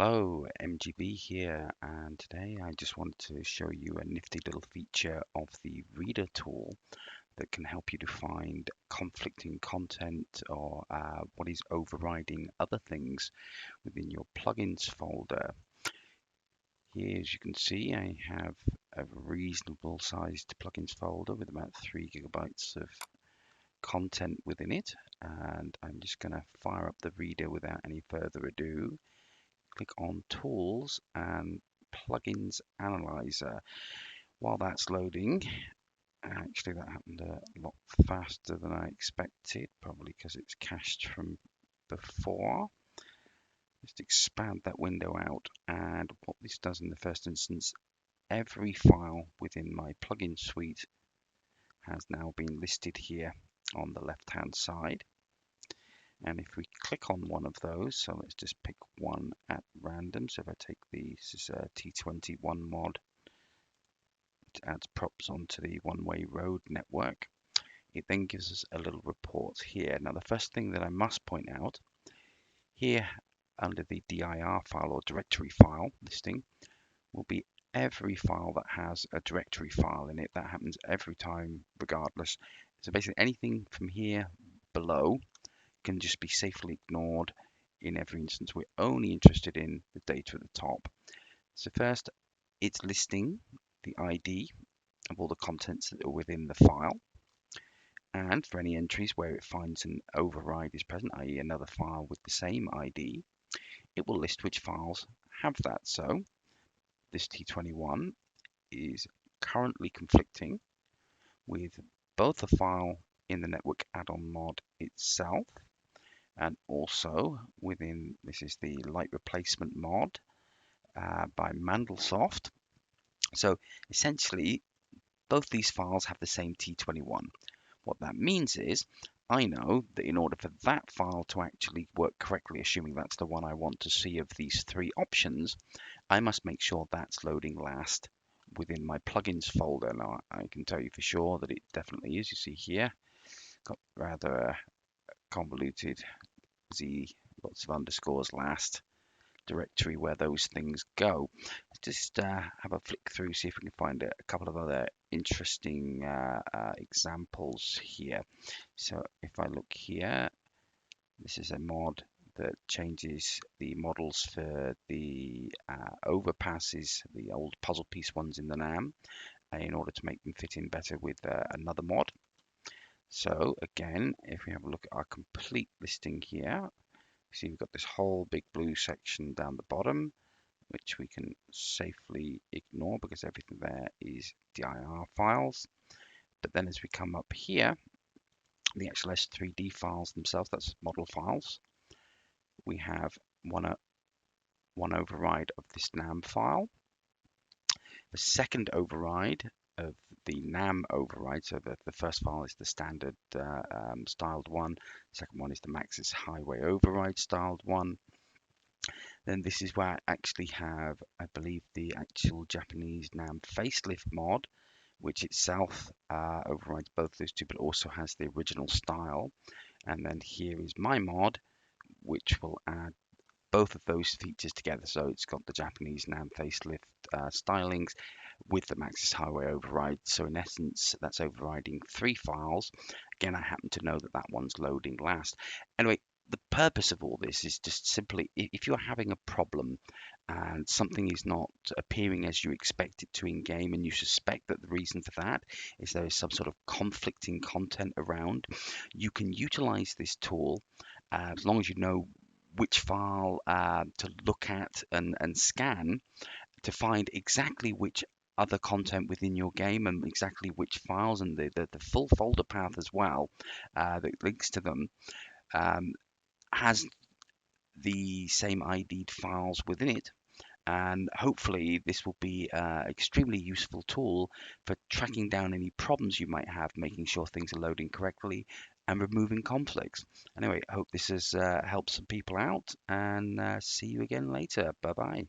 Hello, MGB here, and today I just wanted to show you a nifty little feature of the Reader tool that can help you to find conflicting content or what is overriding other things within your plugins folder. Here, as you can see, I have a reasonable sized plugins folder with about 3 gigabytes of content within it, and I'm just going to fire up the Reader without any further ado. Click on Tools and Plugins Analyzer. While that's loading, actually that happened a lot faster than I expected, probably because it's cached from before. Just expand that window out, and what this does in the first instance, every file within my plugin suite has now been listed here on the left hand side. And if we click on one of those, so let's just pick one at random. So if I take this is a T21 mod, it adds props onto the one-way road network. It then gives us a little report here. Now the first thing that I must point out, here under the dir file or directory file listing will be every file that has a directory file in it. That happens every time regardless. So basically anything from here below can just be safely ignored in every instance. We're only interested in the data at the top. So first, it's listing the ID of all the contents that are within the file. And for any entries where it finds an override is present, i.e. another file with the same ID, it will list which files have that. So this T21 is currently conflicting with both the file in the network add-on mod itself, and also within, this is the light replacement mod by Mandelsoft. So essentially, both these files have the same T21. What that means is, I know that in order for that file to actually work correctly, assuming that's the one I want to see of these three options, I must make sure that's loading last within my plugins folder. Now, I can tell you for sure that it definitely is. You see here, got rather convoluted Z, lots of underscores last directory where those things go. Let's just have a flick through, see if we can find a couple of other interesting examples here. So if I look here, this is a mod that changes the models for the overpasses, the old puzzle piece ones in the NAM, in order to make them fit in better with another mod. So again, if we have a look at our complete listing here, see we've got this whole big blue section down the bottom, which we can safely ignore because everything there is dir files. But then as we come up here, the actual S3D files themselves, that's model files, we have one override of this NAM file. The second override of the NAM override, so the first file is the standard styled one, the second one is the Maxis Highway override styled one. Then this is where I actually have, I believe, the actual Japanese NAM facelift mod, which itself overrides both those two, but also has the original style. And then here is my mod, which will add both of those features together. So it's got the Japanese NAM facelift stylings with the Maxis Highway override. So in essence, that's overriding three files. Again, I happen to know that that one's loading last. Anyway, the purpose of all this is just simply, if you're having a problem and something is not appearing as you expect it to in game, and you suspect that the reason for that is there is some sort of conflicting content around, you can utilize this tool as long as you know which file to look at and scan to find exactly which other content within your game and exactly which files and the full folder path as well that links to them has the same ID'd files within it. And hopefully this will be an extremely useful tool for tracking down any problems you might have, making sure things are loading correctly and removing conflicts. Anyway, I hope this has helped some people out, and see you again later. Bye bye.